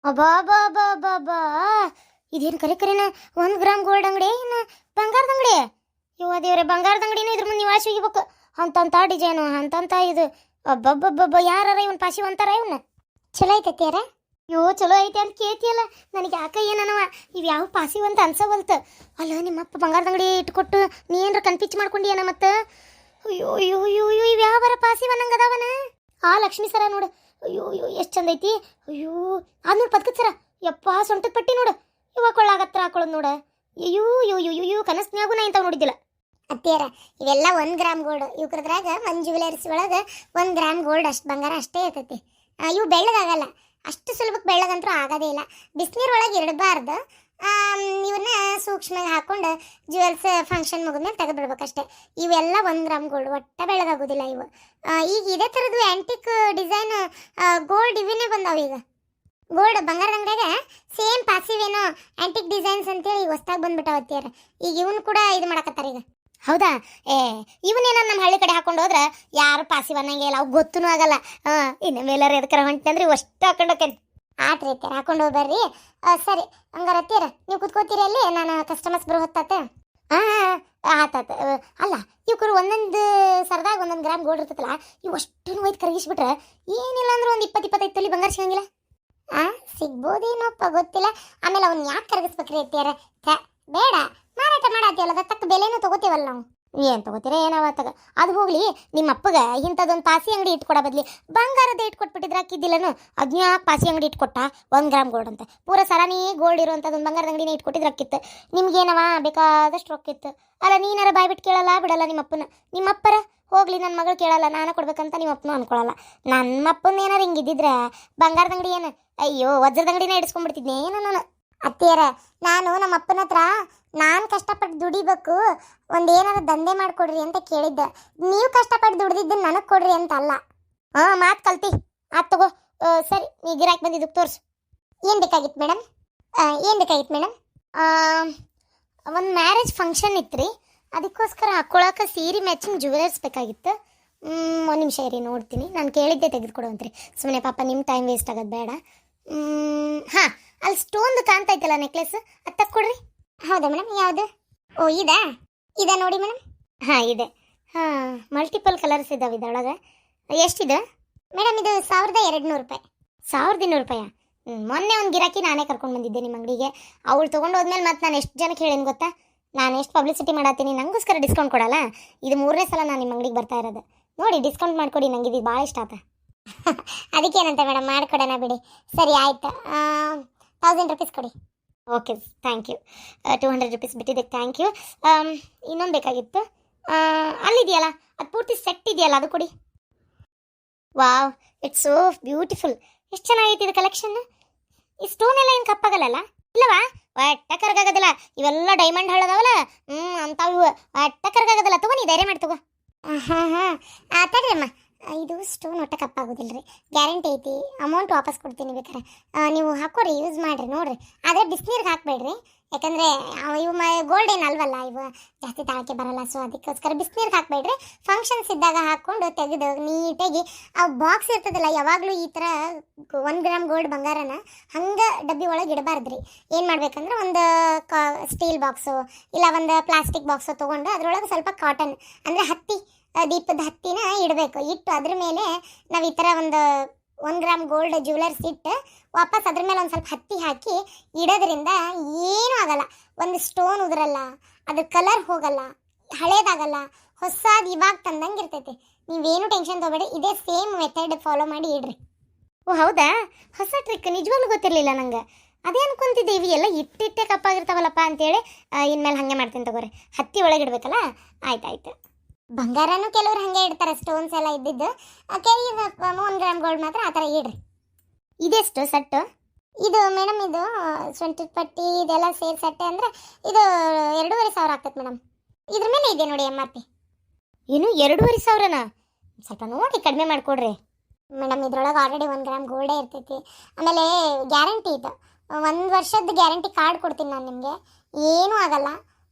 ಅಬ್ಬಾ ಬಾ ಬಾ ಬಾ ಬಾ ಇದೇನು ಕರೆನ 1 ಗ್ರಾಮ್ ಗೋಲ್ಡ್ ಅಂಗಡಿ ಏನು ಬಂಗಾರದ ಅಂಗಡಿ? ಇವ ದೇವ್ರೆ, ಬಂಗಾರದ ಅಂಗಡಿನೂ ಇದ್ರ ಮುಂದೆ ನಿವಾಸ ಹೋಗಿಬೇಕು. ಅಂತಂತ ಡಿಸೈನು ಅಂತಂತ ಇದು. ಅಬ್ಬಬ್ಬಬ್ಬ, ಯಾರ ಇವನ್ ಪಾಸಿ ಅಂತಾರ ಇವನ್ನ? ಚಲೋ ಐತೈತಿ ಯಾರ? ಅಯ್ಯೋ ಚಲೋ ಐತೆ ಅಂತ ಕೇಳ್ತಿಯಲ್ಲ, ನನಗೆ ಯಾಕ ಏನವ ಇವು ಯಾವ ಪಾಸಿವ್ ಅಂತ ಅನ್ಸವಲ್ತ. ಅಲ್ಲ ನಿಮ್ಮಪ್ಪ ಬಂಗಾರದ ಅಂಗಡಿ ಇಟ್ಕೊಟ್ಟು ನೀ ಏನ್ರ ಕನ್ಫ್ಯೂಸ್ ಮಾಡ್ಕೊಂಡಿಯನ ಮತ್ತೆ? ಅಯ್ಯೋ ಅಯ್ಯೋ ಅಯ್ಯೋ ಅಯ್ಯೋ ಇವು ಯಾವರ ಪಾಸಿವ್ ಅನ್ನಂಗ ಅದಾವನ? ಆ ಲಕ್ಷ್ಮೀ ಸರ ನೋಡು, ಅಯ್ಯೋ ಅಯ್ಯೋ ಎಷ್ಟು ಚಂದ ಐತಿ. ಅಯ್ಯೋ ಅದು ನೋಡು ಪದ್ಕದ ಸರ, ಯಪ್ಪ ಸೊಂಟದ ಪಟ್ಟಿ ನೋಡು, ಇವ ಕೊಳ್ಳಾಗತ್ರ ಹಾಕೊಳ್ಳೋದು ನೋಡ. ಅಯ್ಯೋ ಅಯ್ಯೋ ಅಯ್ಯೋ ಅಯ್ಯೋ ಕನಸ್ನ್ಯಾಗೂ ನಾ ಇಂಥವು ನೋಡಿದ್ದಿಲ್ಲ. ಅತ್ತೇರ ಇವೆಲ್ಲ 1 ಗ್ರಾಮ್ ಗೋಲ್ಡ್. ಇವ್ರದ್ರಾಗ ಒಂದು ಜ್ಯುವೆಲರ್ಸ್ ಒಳಗೆ 1 ಗ್ರಾಮ್ ಗೋಲ್ಡ್ ಅಷ್ಟು ಬಂಗಾರ ಅಷ್ಟೇ ಇರ್ತೈತಿ. ಇವು ಬೆಳ್ಳಗಾಗಲ್ಲ, ಅಷ್ಟು ಸುಲಭಕ್ಕೆ ಬೆಳ್ಳಗಂತೂ ಆಗೋದೇ ಇಲ್ಲ. ಬಿಸಿನೀರೊಳಗೆ ಇಡಬಾರ್ದು. ಇವನ್ನ ಸೂಕ್ಷ್ಮವಾಗಿ ಹಾಕೊಂಡು ಜ್ಯುವೆಲ್ಸ್ ಫಂಕ್ಷನ್ ಮುಗಿದ್ಮೇಲೆ ತೆಗೆದುಬಿಡ್ಬೇಕಷ್ಟೇ. ಇವೆಲ್ಲ 1 ಗ್ರಾಮ್ ಗೋಲ್ಡ್, ಒಟ್ಟ ಬೆಳಗಾಗೋದಿಲ್ಲ ಇವು. ಈಗ ಇದೇ ಥರದ್ದು ಆ್ಯಂಟಿಕ್ ಡಿಸೈನ್ ಗೋಲ್ಡ್ ಇವನ್ನೇ ಬಂದಾವ ಈಗ. ಗೋಲ್ಡ್ ಬಂಗಾರದ ಅಂಗಡಿಯಾಗ ಸೇಮ್ ಪಾಸಿವೇನೋ ಆ್ಯಂಟಿಕ್ ಡಿಸೈನ್ಸ್ ಅಂತೇಳಿ ಈಗ ಹೊಸ್ದಾಗಿ ಬಂದ್ಬಿಟ್ಟಾವತ್ತಿಯಾರ. ಈಗ ಇವನ್ ಕೂಡ ಇದು ಮಾಡಕತ್ತಾರ ಈಗ. ಹೌದಾ? ಇವನೇನ ನಮ್ಮ ಹಳ್ಳಿ ಕಡೆ ಹಾಕೊಂಡು ಹೋದ್ರೆ ಯಾರು ಪಾಸಿವ್ ಅನ್ನಂಗೆ ಇಲ್ಲ, ಅವು ಗೊತ್ತೂ ಆಗಲ್ಲ. ಇನ್ನು ಮೇಲಾರ ಎದಕ್ಕಾರ ಹೊಂಟಂದ್ರೆ ಅಷ್ಟು ಹಾಕೊಂಡು ಹೋಗ್ತೇನೆ. ಆತ್ರಿ ಅತ್ತೀರ, ಹಾಕೊಂಡು ಹೋಗ್ಬರ್ರಿ. ಸರಿ ಹಂಗಾರ ಅತ್ತೀರ ನೀವು ಕುತ್ಕೋತೀರಿ ಅಲ್ಲಿ, ನಾನು ಕಸ್ಟಮರ್ಸ್ ಬರೋ ಹೊತ್ತಾತ. ಆತಾತ. ಅಲ್ಲ ಇವ್ರು ಒಂದೊಂದು ಸರದಾಗ 1 ಗ್ರಾಮ್ ಗೋಲ್ಡ್ ಇರ್ತೈತಲ್ಲ, ಇವು ಅಷ್ಟು ಒಯ್ದು ಕರಗಿಸ್ಬಿಟ್ರೆ ಏನಿಲ್ಲ ಅಂದ್ರೆ ಒಂದು 20-25 ತೊಲಿ ಬಂಗಾರ ಸಿಗಂಗಿಲ್ಲ. ಸಿಗ್ಬೋದೇನೋಪ್ಪ ಗೊತ್ತಿಲ್ಲ. ಆಮೇಲೆ ಅವ್ನು ಯಾಕೆ ಕರಗಿಸ್ಬೇಕ್ರಿ ಅತ್ತೀರ? ಬೇಡ, ಮಾರಾಟ ಮಾಡತ್ತೀವಲ್ಲ, ತಕ್ಕ ಬೆಲೆನೂ ತಗೋತೀವಲ್ಲ ನಾವು. ಏನು ತಗೋತೀರ ಏನಾವತ್ತಾಗ ಅದು ಹೋಗ್ಲಿ. ನಿಮ್ಮ ಅಪ್ಪಗ ಇಂಥದ್ದೊಂದು ಪಾಸಿ ಅಂಗಡಿ ಇಟ್ಕೊಡ ಬದ್ಲಿ ಬಂಗಾರದ ಇಟ್ಕೊಟ್ಬಿಟ್ಟಿದ್ರೆ ಹಾಕಿದ್ದಿಲ್ಲನು? ಅದ್ನ್ಯಾಕೆ ಪಾಸಿ ಅಂಗಡಿ ಇಟ್ಕೊಟ್ಟ 1 ಗ್ರಾಮ್ ಗೋಲ್ಡ್ ಅಂತ? ಪೂರ ಸರಾನಿ ಗೋಲ್ಡ್ ಇರುವಂಥದ್ದೊಂದು ಬಂಗಾರದ ಅಂಗಡಿನೇ ಇಟ್ಕೊಟ್ಟಿದ್ರೆ ಹಾಕಿತ್ತು. ನಿಮ್ಗೇನವ ಬೇಕಾದಷ್ಟು ರೊಕ್ಕಿತ್ತು. ಅಲ್ಲ ನೀನಾರ ಬಾಯ್ಬಿಟ್ಟು ಕೇಳಲ್ಲ ಬಿಡಲ್ಲ ನಿಮ್ಮಪ್ಪನ. ನಿಮ್ಮಪ್ಪರ ಹೋಗ್ಲಿ, ನನ್ನ ಮಗಳು ಕೇಳಲ್ಲ, ನಾನು ಕೊಡ್ಬೇಕಂತ ನಿಮ್ಮಪ್ಪನೂ ಅನ್ಕೊಳ್ಳಲ್ಲ. ನಮ್ಮಪ್ಪನ ಏನಾರು ಹಿಂಗಿದ್ದಿದ್ರೆ ಬಂಗಾರದ ಅಂಗಡಿ ಏನು, ಅಯ್ಯೋ ವಜ್ರದ ಅಂಗಡಿನೇ ಇಡಿಸ್ಕೊಂಡ್ಬಿಡ್ತಿದ್ನೆ ಏನೋ ನಾನು. ಅತ್ತಿಯರ, ನಾನು ನಮ್ಮ ಅಪ್ಪನ ಹತ್ರ ನಾನು ಕಷ್ಟಪಟ್ಟು ದುಡಿಬೇಕು, ಒಂದೇನಾದ್ರು ದಂಧೆ ಮಾಡಿಕೊಡ್ರಿ ಅಂತ ಕೇಳಿದ್ದೆ. ನೀವು ಕಷ್ಟಪಟ್ಟು ದುಡ್ದಿದ್ದನ್ನು ನನಗೆ ಕೊಡ್ರಿ ಅಂತ ಅಲ್ಲ. ಮಾತು ಕಲ್ತಿ ಆತು ತಗೋ. ಸರಿ, ನೀ ಗಿರಾಕಿ ಬಂದಿದ್ದಕ್ಕೆ ತೋರಿಸು. ಏನು ಬೇಕಾಗಿತ್ತು ಮೇಡಮ್? ಏನು ಬೇಕಾಗಿತ್ತು ಮೇಡಮ್? ಒಂದು ಮ್ಯಾರೇಜ್ ಫಂಕ್ಷನ್ ಇತ್ತು ರೀ, ಅದಕ್ಕೋಸ್ಕರ ಹಾಕ್ಕೊಳಕ್ಕೆ ಸೀರೆ ಮ್ಯಾಚಿಂಗ್ ಜ್ಯುವೆಲರ್ಸ್ ಬೇಕಾಗಿತ್ತು. 1 ನಿಮಿಷ ಇರಿ, ನೋಡ್ತೀನಿ. ನಾನು ಕೇಳಿದ್ದೆ ತೆಗೆದುಕೊಡುವಂತ್ರಿ, ಸುಮ್ಮನೆ ಪಾಪ ನಿಮ್ಮ ಟೈಮ್ ವೇಸ್ಟ್ ಆಗೋದು ಬೇಡ. ಹಾಂ, ಅಲ್ಲಿ ಸ್ಟೋನ್ದು ಕಾಣ್ತೈತಲ್ಲ ನೆಕ್ಲೆಸ್, ಅದು ತಕ್ಕೊಡ್ರಿ. ಹೌದಾ ಮೇಡಮ್? ಯಾವುದು? ಓ ಇದಾ ನೋಡಿ ಮೇಡಮ್. ಹಾಂ ಇದೆ. ಹಾಂ, ಮಲ್ಟಿಪಲ್ ಕಲರ್ಸ್ ಇದ್ದಾವೆ ಇದರೊಳಗೆ. ಎಷ್ಟಿದೆ ಮೇಡಮ್? ಇದು 1200 ರೂಪಾಯಿ. 1200 ರೂಪಾಯಿ? ಮೊನ್ನೆ ಒಂದು ಗಿರಾಕಿ ನಾನೇ ಕರ್ಕೊಂಡು ಬಂದಿದ್ದೆ ನಿಮ್ಮ ಅಂಗಡಿಗೆ. ಅವಳು ತೊಗೊಂಡು ಹೋದ್ಮೇಲೆ ಮತ್ತೆ ನಾನು ಎಷ್ಟು ಜನಕ್ಕೆ ಹೇಳೇನು ಗೊತ್ತಾ? ನಾನು ಎಷ್ಟು ಪಬ್ಲಿಸಿಟಿ ಮಾಡತ್ತೀನಿ, ನನಗೋಸ್ಕರ ಡಿಸ್ಕೌಂಟ್ ಕೊಡಲ್ಲ. ಇದು 3ನೇ ಸಲ ನಾನು ನಿಮ್ಮ ಅಂಗಡಿಗೆ ಬರ್ತಾ ಇರೋದು. ನೋಡಿ ಡಿಸ್ಕೌಂಟ್ ಮಾಡಿಕೊಡಿ, ನನಗೆ ಇದು ಭಾಳ ಇಷ್ಟ ಆತ. ಅದಕ್ಕೇನಂತ ಮೇಡಮ್, ಮಾಡಿಕೊಡೋಣ ಬಿಡಿ. ಸರಿ ಆಯ್ತು, 1000 ರೂಪೀಸ್ ಕೊಡಿ. Okay, thank you. 200 ರೂಪೀಸ್ ಬಿಟ್ಟಿದ್ದಕ್ಕೆ ಥ್ಯಾಂಕ್ ಯು. ಇನ್ನೊಂದು ಬೇಕಾಗಿತ್ತು. ಅಲ್ಲಿದೆಯಲ್ಲ, ಅದು ಪೂರ್ತಿ ಸೆಟ್ ಇದೆಯಲ್ಲ, ಅದು ಕೊಡಿ. Wow, it's so beautiful. ಎಷ್ಟು ಚೆನ್ನಾಗೈತಿ ಇದು ಕಲೆಕ್ಷನ್. ಈ ಸ್ಟೋನ್ ಎಲ್ಲ ಏನು ಕಪ್ಪಾಗಲ್ಲ ಇಲ್ಲವಾ? ಒಟ್ಟ ಕರಗಾಗೋದಿಲ್ಲ. ಇವೆಲ್ಲ ಡೈಮಂಡ್ ಹಳ್ಳದವಲ್ಲ, ಅಂತಾವು ಒಟ್ಟ ಕರಗಾಗೋದಿಲ್ಲ. ತಗೋ, ನೀ ಧೈರ್ಯ ಮಾಡಿ ತಗೋ. ಹಾಂ ತಡ್ರಿ ಅಮ್ಮ, ಇದು ಸ್ಟೋನ್ ಒಟ್ಟ ಕಪ್ಪಾಗೋದಿಲ್ಲ ರೀ, ಗ್ಯಾರಂಟಿ ಐತಿ. ಅಮೌಂಟ್ ವಾಪಸ್ ಕೊಡ್ತೀನಿ ಬೇಕಾರೆ. ನೀವು ಹಾಕೋರಿ, ಯೂಸ್ ಮಾಡಿರಿ ನೋಡಿರಿ. ಆದರೆ ಬಿಸಿನೀರಿಗೆ ಹಾಕಬೇಡ್ರಿ, ಯಾಕಂದರೆ ಇವು ಗೋಲ್ಡ್ ಏನು ಅಲ್ವಲ್ಲ, ಇವು ಜಾಸ್ತಿ ತಾಳಕ್ಕೆ ಬರಲ್ಲ. ಸೊ ಅದಕ್ಕೋಸ್ಕರ ಬಿಸಿನೀರಿಗೆ ಹಾಕಬೇಡ್ರಿ. ಫಂಕ್ಷನ್ಸ್ ಇದ್ದಾಗ ಹಾಕ್ಕೊಂಡು ತೆಗೆದು ನೀಟಾಗಿ ಆ ಬಾಕ್ಸ್ ಇರ್ತದಲ್ಲ, ಯಾವಾಗಲೂ ಈ ಥರ 1 ಗ್ರಾಮ್ ಗೋಲ್ಡ್ ಬಂಗಾರನ ಹಂಗೆ ಡಬ್ಬಿ ಒಳಗೆ ಇಡಬಾರ್ದು ರೀ. ಏನು ಮಾಡ್ಬೇಕಂದ್ರೆ ಒಂದು ಸ್ಟೀಲ್ ಬಾಕ್ಸು ಇಲ್ಲ ಒಂದು ಪ್ಲಾಸ್ಟಿಕ್ ಬಾಕ್ಸು ತೊಗೊಂಡು ಅದರೊಳಗೆ ಸ್ವಲ್ಪ ಕಾಟನ್ ಅಂದರೆ ಹತ್ತಿ, ದೀಪದ ಹತ್ತಿನ ಇಡಬೇಕು. ಇಟ್ಟು ಅದ್ರ ಮೇಲೆ ನಾವು ಈ ಥರ ಒಂದು 1 ಗ್ರಾಮ್ ಗೋಲ್ಡ್ ಜ್ಯುವೆಲರ್ಸ್ ಇಟ್ಟು ವಾಪಸ್ ಅದ್ರ ಮೇಲೆ ಒಂದು ಸ್ವಲ್ಪ ಹತ್ತಿ ಹಾಕಿ ಇಡೋದ್ರಿಂದ ಏನೂ ಆಗಲ್ಲ. ಒಂದು ಸ್ಟೋನ್ ಉದುರಲ್ಲ, ಅದ್ರ ಕಲರ್ ಹೋಗಲ್ಲ, ಹಳೇದಾಗಲ್ಲ, ಹೊಸದು ಇವಾಗ ತಂದಂಗೆ ಇರ್ತೈತಿ. ನೀವೇನು ಟೆನ್ಷನ್ ತೊಗೊಬೇಡಿ, ಇದೇ ಸೇಮ್ ಮೆಥಡ್ ಫಾಲೋ ಮಾಡಿ ಇಡ್ರಿ. ಓ ಹೌದಾ? ಹೊಸ ಟ್ರಿಕ್, ನಿಜವಾಗ್ಲೂ ಗೊತ್ತಿರಲಿಲ್ಲ ನಂಗೆ. ಅದೇ ಅನ್ಕೊಂತಿದ್ದೆ ಇವು ಎಲ್ಲ ಇಟ್ಟಿಟ್ಟೆ ಕಪ್ಪಾಗಿರ್ತಾವಲ್ಲಪ್ಪ ಅಂತೇಳಿ. ಇನ್ಮೇಲೆ ಹಾಗೆ ಮಾಡ್ತೀನಿ ತಗೋರಿ, ಹತ್ತಿ ಒಳಗೆ ಇಡಬೇಕಲ್ಲ. ಆಯ್ತಾಯ್ತು. ಬಂಗಾರನೂ ಕೆಲವ್ರು ಹಾಗೆ ಇಡ್ತಾರೆ, ಸ್ಟೋನ್ಸ್ ಎಲ್ಲ ಇದ್ದಿದ್ದು. ಕೆಲವು 1 ಗ್ರಾಮ್ ಗೋಲ್ಡ್ ಮಾತ್ರ ಆ ಥರ ಇಡ್ರಿ. ಇದೆಷ್ಟು ಸೆಟ್ಟು? ಇದು ಮೇಡಮ್, ಇದು ಸೊಂಟದ ಪಟ್ಟಿ ಇದೆಲ್ಲ ಸೇರಿ ಸೆಟ್ಟೆ ಅಂದರೆ ಇದು 2500 ಆಗ್ತೈತೆ ಮೇಡಮ್. ಇದ್ರ ಮೇಲೆ ಇದೆ ನೋಡಿ MRP. ಏನು 2500ನಾ? ಸ್ವಲ್ಪ ನೋಡಿ ಕಡಿಮೆ ಮಾಡಿಕೊಡ್ರಿ ಮೇಡಮ್. ಇದ್ರೊಳಗೆ ಆಲ್ರೆಡಿ 1 ಗ್ರಾಮ್ ಗೋಲ್ಡೇ ಇರ್ತೈತಿ. ಆಮೇಲೆ ಗ್ಯಾರಂಟಿ ಇದು, 1 ವರ್ಷದ ಗ್ಯಾರಂಟಿ ಕಾರ್ಡ್ ಕೊಡ್ತೀನಿ ನಾನು ನಿಮಗೆ. ಏನೂ ಆಗಲ್ಲ.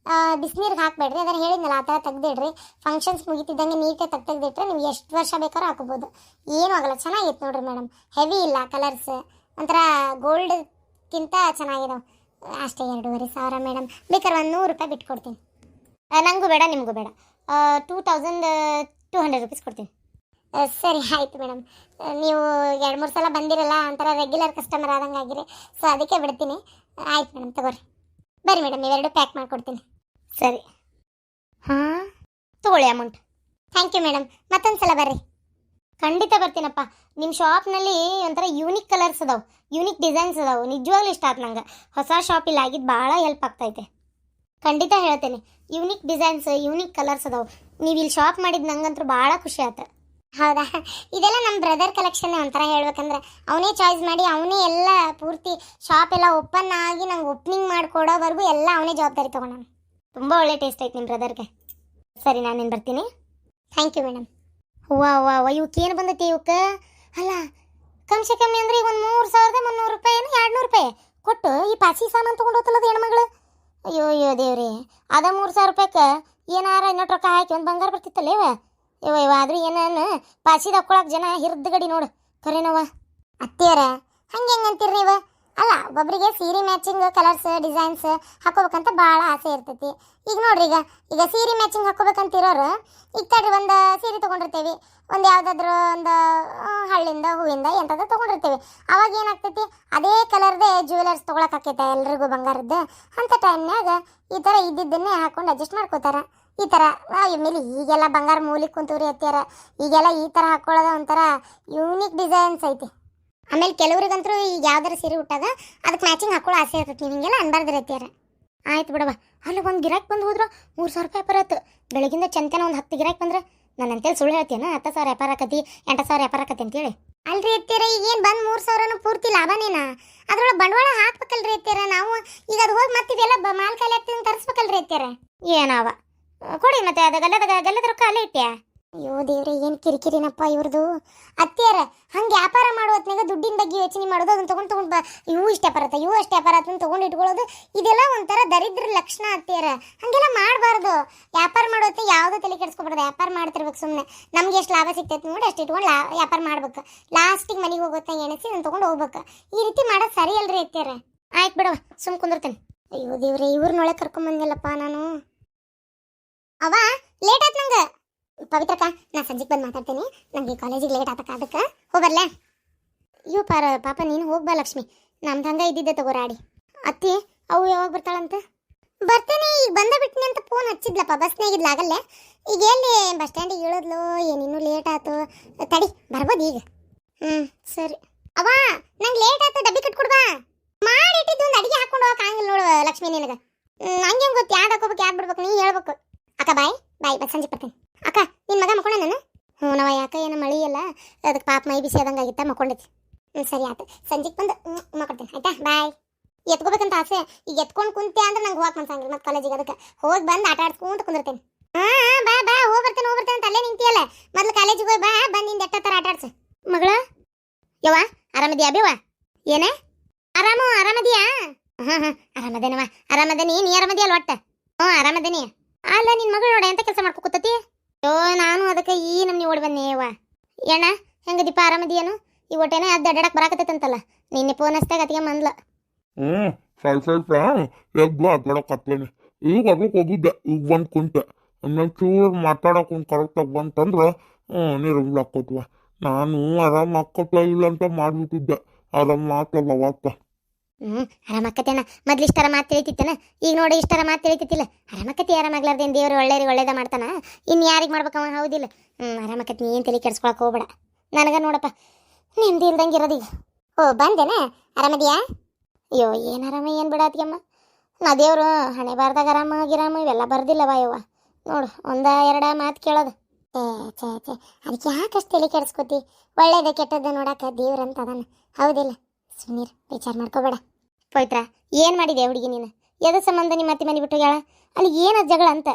ಬಿಸಿನೀರಿಗೆ ಹಾಕಬೇಡ್ರಿ, ಅದನ್ನು ಹೇಳಿದ್ನಲ್ಲ ಆ ಥರ ತೆಗ್ದಿಡ್ರಿ. ಫಂಕ್ಷನ್ಸ್ ಮುಗಿತಿದ್ದಂಗೆ ನೀಟಾಗಿ ತೆಗ್ದಿಟ್ರೆ ನೀವು ಎಷ್ಟು ವರ್ಷ ಬೇಕಾದ್ರೂ ಹಾಕೋಬೋದು, ಏನೂ ಆಗಲ್ಲ. ಚೆನ್ನಾಗಿತ್ತು ನೋಡ್ರಿ ಮೇಡಮ್, ಹೆವಿ ಇಲ್ಲ ಕಲರ್ಸ್. ಒಂಥರ ಗೋಲ್ಡ್ಗಿಂತ ಚೆನ್ನಾಗಿದಾವೆ. ಅಷ್ಟೇ 2,500 ಮೇಡಮ್. ಬೇಕಾದ್ರೆ ಒಂದು 100 ರೂಪಾಯಿ ಬಿಟ್ಟು ಕೊಡ್ತೀನಿ. ನನಗೂ ಬೇಡ ನಿಮಗೂ ಬೇಡ. 2200 ರುಪೀಸ್ ಕೊಡ್ತೀನಿ. ಸರಿ ಆಯಿತು ಮೇಡಮ್. ನೀವು 2-3 ಸಲ ಬಂದಿರಲ್ಲ, ಒಂಥರ ರೆಗ್ಯುಲರ್ ಕಸ್ಟಮರ್ ಆದಂಗೆ ಆಗಿರಿ. ಸೊ ಅದಕ್ಕೆ ಬಿಡ್ತೀನಿ. ಆಯ್ತು ಮೇಡಮ್, ತಗೋರಿ. ಬರ್ರಿ ಮೇಡಮ್, ಇವೆರಡು ಪ್ಯಾಕ್ ಮಾಡಿಕೊಡ್ತೀನಿ. ಸರಿ. ಹಾಂ, ತಗೊಳ್ಳಿ ಅಮೌಂಟ್. Thank you madam. ಮತ್ತೊಂದು ಸಲ ಬರ್ರಿ. ಖಂಡಿತ ಬರ್ತೀನಪ್ಪ. ನಿಮ್ಮ ಶಾಪ್ನಲ್ಲಿ ಒಂಥರ ಯೂನಿಕ್ ಕಲರ್ಸ್ ಅದಾವೆ, ಯೂನಿಕ್ ಡಿಸೈನ್ಸ್ ಅದಾವೆ. ನಿಜವಾಗ್ಲೂ ಇಷ್ಟ ಆಯ್ತು ನಂಗೆ. ಹೊಸ ಶಾಪ್ ಇಲ್ಲಿ ಆಗಿದ್ದು ಭಾಳ ಹೆಲ್ಪ್ ಆಗ್ತೈತೆ. ಖಂಡಿತ ಹೇಳ್ತೇನೆ, ಯೂನಿಕ್ ಡಿಸೈನ್ಸ್, ಯೂನಿಕ್ ಕಲರ್ಸ್ ಅದಾವೆ. ನೀವು ಇಲ್ಲಿ ಶಾಪ್ ಮಾಡಿದ್ದು ನಂಗಂತೂ ಭಾಳ ಖುಷಿ ಆಯ್ತು. ಹೌದಾ? ಇದೆಲ್ಲ ನಮ್ಮ ಬ್ರದರ್ ಕಲೆಕ್ಷನ್. ಒಂಥರ ಹೇಳ್ಬೇಕಂದ್ರೆ ಅವನೇ ಚಾಯ್ಸ್ ಮಾಡಿ, ಅವನೇ ಎಲ್ಲ ಪೂರ್ತಿ ಶಾಪ್ ಎಲ್ಲ ಓಪನ್ ಆಗಿ ನಂಗೆ ಓಪನಿಂಗ್ ಮಾಡಿಕೊಡೋವರೆಗೂ ಎಲ್ಲ ಅವನೇ ಜವಾಬ್ದಾರಿ ತೊಗೊಂಡಾನ. ತುಂಬ ಒಳ್ಳೆ ಟೇಸ್ಟ್ ಐತೆ ನಿಮ್ಮ ಬ್ರದರ್ಗೆ. ಸರಿ, ನಾನೇನು ಬರ್ತೀನಿ. Thank you madam. ಹೂವ ಇವಕ್ಕೇನು ಬಂದೈತಿ ಇವಕ್ಕೆ? ಅಲ್ಲ, ಕಮ್ಸೆ ಕಮ್ಮಿ ಅಂದ್ರೆ ಈಗ ಒಂದು 3,300 ರೂಪಾಯಿ, 200 ರೂಪಾಯಿ ಕೊಟ್ಟು ಈ ಪಾಸಿ ಸಾಮಾನು ತೊಗೊಂಡು ಹೋಗ್ತಲ್ಲದು ಹೆಣ್ಮಗಳು. ಅಯ್ಯೋ ದೇವ್ರಿ, ಅದ 3,000 ರೂಪಾಯಿಗೆ ಏನಾರ ಇನ್ನೊಟ್ಟು ರೊಕ್ಕ ಹಾಕಿ ಒಂದು ಬಂಗಾರ ಬರ್ತಿತ್ತಲ್ಲ ಇವ ಆದ್ರೂ ಏನೇನು ಪಾಸಿದ ಹಾಕೊಳಕ್ಕೆ ಜನ ಹಿರಿದ ಗಡಿ ನೋಡು. ಕರೆನವ ಅತ್ತಿಯರ ಹಂಗೆ ಹೆಂಗಂತೀರಿ ನೀವು? ಅಲ್ಲ, ಒಬ್ಬೊಬ್ಬರಿಗೆ ಸೀರೆ ಮ್ಯಾಚಿಂಗ್ ಕಲರ್ಸ್ ಡಿಸೈನ್ಸ್ ಹಾಕೋಬೇಕಂತ ಭಾಳ ಆಸೆ ಇರ್ತೈತಿ. ಈಗ ನೋಡ್ರಿ, ಈಗ ಸೀರೆ ಮ್ಯಾಚಿಂಗ್ ಹಾಕೋಬೇಕಂತಿರೋರು ಈಗ ತಡ್ರಿ ಒಂದು ಸೀರೆ ತೊಗೊಂಡಿರ್ತೀವಿ, ಒಂದು ಯಾವುದಾದ್ರೂ ಒಂದು ಹಳ್ಳಿಂದ ಹೂವಿಂದ ಎಂಥದ್ದು ತೊಗೊಂಡಿರ್ತೀವಿ. ಅವಾಗ ಏನಾಗ್ತೈತಿ, ಅದೇ ಕಲರ್ದೇ ಜ್ಯುವೆಲರ್ಸ್ ತೊಗೊಳಕ್ಕಾಕೈತೆ ಎಲ್ರಿಗೂ ಬಂಗಾರದ್ದು. ಅಂಥ ಟೈಮ್ನಾಗ ಈ ಥರ ಇದ್ದಿದ್ದನ್ನೇ ಹಾಕೊಂಡು ಅಡ್ಜಸ್ಟ್ ಮಾಡ್ಕೋತಾರ. ಈ ಥರ ಮೇಲೆ ಈಗೆಲ್ಲ ಬಂಗಾರ ಮೂಲಿಗೆ ಕುಂತೂರಿ ಅತ್ತಿಯಾರ. ಈಗೆಲ್ಲ ಈ ಥರ ಹಾಕ್ಕೊಳ್ಳೋದು ಒಂಥರ ಯೂನಿಕ್ ಡಿಸೈನ್ಸ್ ಐತಿ. ಆಮೇಲೆ ಕೆಲವ್ರಿಗಂತೂ ಈಗ ಯಾವ್ದಾರು ಸೀರೆ ಹುಟ್ಟಾಗ ಅದಕ್ಕೆ ಮ್ಯಾಚಿಂಗ್ ಹಾಕೊಳ್ಳೋ ಆಸೆ ಇರ್ತೈತಿ. ನೀವು ಹಿಂಗೆಲ್ಲ ಅನ್ಬಾರ್ದು ಅತ್ತಿಯಾರ. ಆಯ್ತು ಬಿಡವ. ಅಲ್ಲಿ ಒಂದು ಗಿರಾಕಿ ಬಂದು ಹೋದ್ರೆ 3,000 ರೂಪಾಯಿ ಬರತ್ತೆ. ಬೆಳಗಿಂದ ಚಂತನ ಒಂದು 10 ಗಿರಾಕಿ ಬಂದ್ರೆ ನಾನು ಅಂತೇಳಿ ಸುಳ್ಳು ಹೇಳ್ತೀನ. 10,000 ವ್ಯಾಪಾರ ಆಕತಿ, 8,000 ವ್ಯಾಪಾರ ಆಕತಿ ಅಂತೇಳಿ. ಅಲ್ರಿ ಅತ್ತಿಯಾರ, ಈಗೇನು ಬಂದು 3,000 ಪೂರ್ತಿ ಲಾಭನೇನಾ? ಅದ್ರೊಳಗೆ ಬಂಡವಾಳ ಹಾಕ್ಬೇಕಲ್ರಿ ಅತ್ತಿಯಾರ. ನಾವು ಈಗ ಅದು ಹೋಗಿ ಮತ್ತೆ ಇವೆಲ್ಲ ಮಾಲ್ ಖಾಲಿ ಆಗ್ತದೆ ತರಿಸ್ಬೇಕಲ್ರಿ ಅತ್ತಿಯಾರ. ಏನವ ಕೊಡಿ ಮತ್ತೆ, ಅದು ಗಲ್ಲದ ರೊಕ್ಕ ಅಲ್ಲೇ ಇಟ್ಟ್ಯಾ. ಅಯ್ಯೋ ದೇವ್ರೆ, ಏನು ಕಿರಿಕಿರಿನಪ್ಪ ಇವ್ರದು. ಅತ್ತಿಯಾರ ಹಂಗೆ ವ್ಯಾಪಾರ ಮಾಡೋ ಹೊತ್ನಾಗ ದುಡ್ಡಿನ ಬಗ್ಗೆ ಯೋಚನೆ ಮಾಡೋದು, ಅದನ್ನು ತೊಗೊಂಡು ಇವು ಇಷ್ಟ ಬರುತ್ತೆ, ಇವು ಅಷ್ಟು ವ್ಯಾಪಾರ ಆತನ ತೊಗೊಂಡು ಇಟ್ಕೊಳ್ಳೋದು, ಇದೆಲ್ಲ ಒಂಥರ ದರಿದ್ರ ಲಕ್ಷಣ ಅತ್ತಿಯಾರ. ಹಾಗೆಲ್ಲ ಮಾಡಬಾರ್ದು. ವ್ಯಾಪಾರ ಮಾಡೋ ಹೊತ್ತಿಗೆ ಯಾವುದೋ ತಲೆ ಕೆಡಿಸ್ಕೊಬಾರ್ದು. ವ್ಯಾಪಾರ ಮಾಡ್ತಿರ್ಬೇಕು ಸುಮ್ಮನೆ. ನಮ್ಗೆ ಎಷ್ಟು ಲಾಭ ಸಿಗ್ತೈತೆ ನೋಡಿ ಅಷ್ಟು ಇಟ್ಕೊಂಡು ವ್ಯಾಪಾರ ಮಾಡ್ಬೇಕು. ಲಾಸ್ಟಿಗೆ ಮನೆಗೆ ಹೋಗೋತ್ತ ಎಣಿಸಿ ಅದನ್ನು ತೊಗೊಂಡು ಹೋಗ್ಬೇಕು. ಈ ರೀತಿ ಮಾಡೋದು ಸರಿ ಅಲ್ರಿ ಅತ್ತಿಯಾರ. ಆಯ್ತು ಬಿಡವ, ಸುಮ್ ಕುಂದಿರ್ತೇನೆ. ಅಯ್ಯೋ ದೇವ್ರೆ, ಇವ್ರನ್ನೊಳಗೆ ಕರ್ಕೊಂಬಂದಿಲ್ಲಪ್ಪ ನಾನು. ಅವ ಲೇಟ್ ಆಯ್ತು ನಂಗೆ. ಪವಿತ್ರಕ್ಕ, ನಾ ಸಂಜೆಗೆ ಬಂದು ಮಾತಾಡ್ತೀನಿ. ನನಗೆ ಕಾಲೇಜಿಗೆ ಲೇಟ್ ಆತಕ್ಕ, ಅದಕ್ಕೆ ಹೋಗ್ಬರ್ಲೆ. ಅಯ್ಯೋ ಪಾಪ ನೀನು ಹೋಗ್ಬಾ ಲಕ್ಷ್ಮಿ. ನಮ್ದು ಹಂಗೆ ಇದ್ದಿದ್ದೆ ತಗೋರಾಡಿ. ಅತ್ತಿ ಅವು ಯಾವಾಗ ಬರ್ತಾಳಂತ? ಬರ್ತೇನೆ, ಈಗ ಬಂದ ಬಿಟ್ಟಿನಿ ಅಂತ ಫೋನ್ ಹಚ್ಚಿದ್ಲಪ್ಪ. ಬಸ್ನಾಗಿದ್ಲ ಆಗಲ್ಲೇ. ಈಗ ಎಲ್ಲಿ ಬಸ್ ಸ್ಟ್ಯಾಂಡಿಗೆ ಇಳಿದ್ಲು ಏನಿನ್ನೂ ಲೇಟ್ ಆಯ್ತು. ತಡಿ, ಬರ್ಬೋದು ಈಗ. ಸರಿ. ಅವ ನಂಗೆ ಲೇಟ್ ಆಯ್ತು, ಡಬ್ಬಿ ಕಟ್ಕೊಡ್ಬಾ. ಮಾಡಿಟ್ಟಿದ್ದು ಒಂದು ಅಡಿಗೆ ಹಾಕೊಂಡು ಹೋಗಕ್ಕೆ ಹಂಗಿಲ್ಲ ನೋಡು ಲಕ್ಷ್ಮಿ ನಿನಗೆ. ಹಂಗೆ ಗೊತ್ತು ಯಾವ್ದು ಹಾಕೋಬೇಕು ಯಾವ್ದು ಬಿಡ್ಬೇಕು ನೀನು ಹೇಳ್ಬೇಕು. ಅಕ್ಕ ಬಾಯ್ ಬಸ್ ಸಂಜೆ ಬರ್ತೀನಿ. ಅಕ್ಕ, ನಿನ್ನ ಮಗ ಮಕ್ಕೊಂಡ ನಾನು? ಹ್ಞೂ ನವ, ಯಾಕೆ ಏನು ಮಳಿ ಅಲ್ಲ, ಅದಕ್ಕೆ ಪಾಪ ಮೈ ಬಿಸಿ ಆದಂಗೆ ಆಗಿತ್ತ, ಮಕ್ಕೊಂಡೈತಿ. ಸರಿ ಆಯ್ತು, ಸಂಜೆಗೆ ಬಂದು ಮಕ್ಕೊಡ್ತೀನಿ ಆಯ್ತಾ. ಬಾಯ್. ಎತ್ಕೋಬೇಕಂತ ಆಸೆ. ಈಗ ಎತ್ಕೊಂಡು ಕುಂತೆ ಅಂದ್ರೆ ನಂಗೆ ಹೋಗಕ್ಕೆ ಮನ್ಸಂಗಿಲ್ಲ ಮತ್ತೆ ಕಾಲೇಜಿಗೆ. ಅದಕ್ಕೆ ಹೋಗಿ ಬಂದು ಆಟ ಆಡ್ಸ್ಕೊಂತ ಕುಂದಿರ್ತೇನೆ. ಬಾ ಹೋಗಿ ಬರ್ತೇನೆ ಅಂತ ಅಲ್ಲೇ ನಿಂತಿಯಲ್ಲ. ಮೊದ್ಲು ಕಾಲೇಜಿಗೆ ಹೋಗಿ ಬಾ, ಬಂದಿಂದ ಎಟ್ಟ ಥರ ಆಟ ಆಡ್ಸು. ಮಗಳ ಯವ್ವ, ಆರಾಮದಿಯಾ ಬೇವ? ಏನೇ ಆರಾಮದಿಯಾ? ಹಾಂ ಆರಾಮದೇನವ. ಆರಾಮದೇನಿ, ನೀ ಆರಾಮದಿಯಲ್ಲ ಒಟ್ಟ? ಹ್ಞೂ ಆರಾಮದೇನಿ. ಅಲ್ಲ, ನಿನ್ನ ಮಗಳು ನೋಡ ಎಂತ ಕೆಲಸ ಮಾಡ್ಕೊತತಿ? ಯೋ, ನಾನು ಅದಕ್ಕೆ ಈ ನಮ್ನಿ ಓಡಿ ಬಂದೇವ. ಏನ ಹೆಂಗದಿಪ್ಪ, ಆರಾಮದಿಯೇನು? ಈ ಒಟ್ಟೇನ ಅದು ಅಡ್ಡಾಡಕ್ಕೆ ಬರಾಕತ್ತೈತಂತಲ್ಲ, ನಿನ್ನೆ ಫೋನ್ ಹಚ್ಚಾಗ ಅತಿಗೆ ಮಂದ್ಲ. ಸ್ವಲ್ಪ ಎದ್ದು ಅಡ್ಡಾಡಕತ್ತೇನೆ. ಈಗ ಅದಕ್ಕೆ ಹೋಗಿದ್ದೆ, ಈಗ ಬಂದು ಕುಂತೆ. ಇನ್ನೊಂದು ಚೂರು ಮಾತಾಡಕ್ಕೆ ಒಂದು ಕರೆಕ್ಟಾಗಿ ಬಂತಂದ್ರೆ ನೀರು ಹಾಕೋತ್ವ. ನಾನು ಆರಾಮ ಹಾಕೋತ್ವ ಇಲ್ಲ ಅಂತ ಮಾಡಿಬಿಟ್ಟಿದ್ದೆ. ಆರಾಮ ಮಾತಲ್ಲ ವಾತ. ಆರಾಮಕ್ಕತ್ತೇನ? ಮೊದ್ಲು ಇಷ್ಟರ ಮಾತು ತಿಳಿತಿತ್ತೇನ? ಈಗ ನೋಡಿ ಇಷ್ಟರ ಮಾತು ತಿಳಿತಿತ್ತಿಲ್ಲ. ಆರಾಮಕ್ಕತಿ. ಆರಾಮಾಗ್ಲಾರ್ದೇನು ದೇವ್ರು ಒಳ್ಳೇದ ಮಾಡ್ತಾನ. ಇನ್ನು ಯಾರಿಗೆ ಮಾಡ್ಬೇಕವ? ಹೌದಿಲ್ಲ? ಆರಾಮಕ್ಕತಿ. ಏನು ತಲೆ ಕೆಡ್ಸ್ಕೊಳಕ್ಕೆ ಹೋಗ್ಬೇಡ. ನನಗೆ ನೋಡಪ್ಪ ನೆಮ್ಮದಿ ಇಲ್ದಂಗೆ ಇರೋದೀಗ. ಓ ಬಂದೇನ? ಆರಾಮದಿಯಾ? ಅಯ್ಯೋ ಏನು ಆರಾಮ ಏನು ಬಿಡಾತಿಯಮ್ಮ. ನಾ ದೇವರು ಹಣೆ ಬಾರ್ದಾಗ ಆರಾಮ ಇವೆಲ್ಲ ಬರ್ದಿಲ್ಲವ ಯವ್ವ. ನೋಡು, 1-2 ಮಾತು ಕೇಳೋದು. ಛೇ ಅದಕ್ಕೆ ಯಾಕಷ್ಟು ತಲೆ ಕೆಡಿಸ್ಕೊತಿ? ಒಳ್ಳೇದ ಕೆಟ್ಟದ್ದು ನೋಡಕ್ಕೆ ದೇವ್ರಂತ ಅದಾನ, ಹೌದಿಲ್ಲ? ಸುನೀರ್, ವಿಚಾರ ಮಾಡ್ಕೋಬೇಡ. ಪವಿತ್ರ, ಏನು ಮಾಡಿದೆ ಹುಡುಗಿ ನೀನು? ಎದು ಸಂಬಂಧ ನಿಮ್ಮ ಅತ್ತೆ ಮನೆ ಬಿಟ್ಟು ಹೋಗ್ಯಾಳ? ಅಲ್ಲಿ ಏನದು ಜಗಳ ಅಂತ?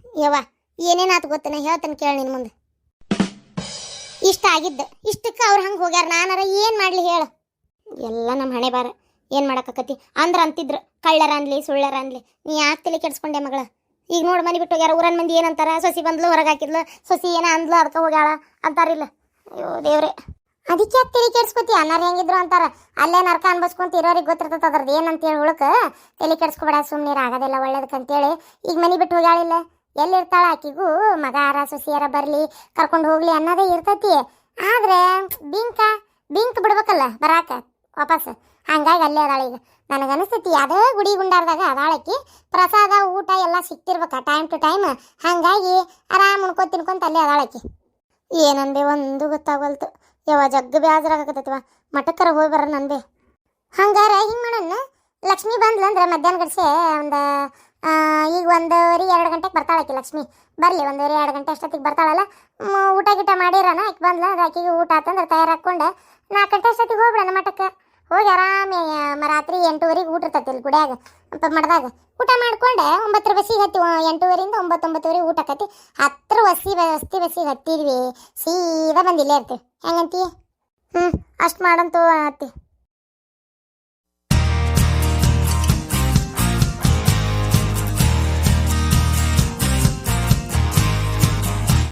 ಯವ್ವ ಏನೇನಾತು ಗೊತ್ತೇನೆ, ಹೇಳ್ತಾನೆ ಕೇಳಿ ನಿನ್ನ ಮುಂದೆ. ಇಷ್ಟ ಆಗಿದ್ದು ಇಷ್ಟಕ್ಕೆ ಅವ್ರು ಹಂಗೆ ಹೋಗ್ಯಾರ. ನಾನಾರ ಏನು ಮಾಡಲಿ ಹೇಳು? ಎಲ್ಲ ನಮ್ಮ ಹಣೆ ಬಾರ. ಏನು ಮಾಡೋಕ್ಕತ್ತಿ? ಅಂದ್ರೆ ಅಂತಿದ್ರು ಕಳ್ಳರ ಅನ್ಲಿ ಸುಳ್ಳರ ಅನ್ಲಿ. ನೀ ಯಾಕೆ ತಲೆ ಕೆಡಿಸ್ಕೊಂಡೆ ಮಗಳ? ಈಗ ನೋಡಿ ಮನೆ ಬಿಟ್ಟು ಹೋಗ್ಯಾರ. ಊರನ್ ಮಂದಿ ಏನಂತಾರ? ಸೊಸಿ ಬಂದ್ಲು ಹೊರಗೆ ಹಾಕಿದ್ಲು, ಸೊಸಿ ಏನ ಅಂದ್ಲು ಅದಕ್ಕೆ ಹೋಗ್ಯಾಳ ಅಂತಾರಿಲ್ಲ. ಅಯ್ಯೋ ದೇವ್ರೆ, ಅದಕ್ಕೆ ಯಾಕೆ ತಲೆ ಕೆಡ್ಸ್ಕೊತಿ ಅನ್ನಾರ ಹೆಂಗಿದ್ರು ಅಂತಾರ ಅಲ್ಲೇ ನರ್ಕ ಅನ್ಬಸ್ಕೊಂತ ಇರೋರಿಗೆ ಗೊತ್ತಿರ್ತದ ಅದ್ರದ್ದು ಏನಂತೇಳಿ ಹುಳಕ ತಲೆ ಕೆಡ್ಸ್ಕೊಬೇಡ ಸುಮ್ಮನೆ ಆಗೋದಿಲ್ಲ ಒಳ್ಳೇದಕ್ಕಂತೇಳಿ ಈಗ ಮನೆ ಬಿಟ್ಟು ಹೋಗ್ಯಾಳಿಲ್ಲ ಎಲ್ಲಿರ್ತಾಳ ಆಕಿಗೂ ಮಗ ಯಾರ ಸೊಸಿಯಾರ ಬರ್ಲಿ ಕರ್ಕೊಂಡು ಹೋಗ್ಲಿ ಅನ್ನೋದೇ ಇರ್ತೈತಿ ಆದ್ರೆ ಬಿಂಕ್ ಬಿಡ್ಬೇಕಲ್ಲ ಬರಾಕ ವಾಪಸ್ ಹಂಗಾಗಿ ಅಲ್ಲೇ ಅದಾಳ ಈಗ ನನಗನಿಸ್ತೈತಿ ಅದೇ ಗುಡಿ ಗುಂಡಾರ್ದಾಗ ಅದಾಳಕಿ ಪ್ರಸಾದ ಊಟ ಎಲ್ಲ ಸಿಕ್ತಿರ್ಬೇಕ ಟೈಮ್ ಟು ಟೈಮ್ ಹಂಗಾಗಿ ಆರಾಮ್ ಉಣ್ಕೊಂತ ತಿನ್ಕೊಂತ ಅಲ್ಲೇ ಅದಾಳಕಿ ಏನಂದೆ ಒಂದು ಗೊತ್ತಾಗಲ್ತು ಜಗ್ಗ ಬೇಜಾರಾಗತ್ತೈತಿವ ಮಠಕ್ಕರ ಹೋಗಿ ಬರ ನಂದೆ ಹಂಗಾರ ಹಿಂಗೆ ಮಾಡೋಣ ಲಕ್ಷ್ಮಿ ಬಂದ್ಲಂದ್ರೆ ಮಧ್ಯಾಹ್ನ ಗಡಿಸೆ ಒಂದು ಈಗ 1:30-2 ಗಂಟೆಗೆ ಬರ್ತಾಳಾಕಿ ಲಕ್ಷ್ಮಿ ಬರಲಿ 1:30-2 ಗಂಟೆ ಅಷ್ಟೊತ್ತಿಗೆ ಬರ್ತಾಳಲ್ಲ ಊಟ ಗಿಟ ಮಾಡಿರೋಣ ಆಕೆ ಬಂದ್ಲ ಆಕಿಗೆ ಊಟ ಆತಂದ್ರೆ ತಯಾರಾಕೊಂಡು 4 ಗಂಟೆ ಅಷ್ಟೊತ್ತಿಗೆ ಹೋಗ್ಬಿಡೋಣ ಮಠಕ್ಕೆ ಹೋಗಿ ಆರಾಮೇ ರಾತ್ರಿ 8:30ಗೆ ಊಟ ಇರ್ತೈತಿ ಇಲ್ಲಿ ಗುಡಿಯಾಗ ಮಠದಾಗ ಊಟ ಮಾಡ್ಕೊಂಡೆ 9 ಬಸ್ಸಿಗೆ ಹತ್ತಿ 8:30ರಿಂದ 9-9:30 ಊಟ ಆಕತಿ 10 ವಸ್ತಿ ಬಸ್ಸಿಗೆ ಹತ್ತಿದ್ವಿ ಸೀದಾ ಬಂದು ಇಲ್ಲೇ ಇರ್ತೀವಿ ಹೆಂಗಂತೀವಿ ಅಷ್ಟು ಮಾಡಂತೂ ಅತ್ತಿ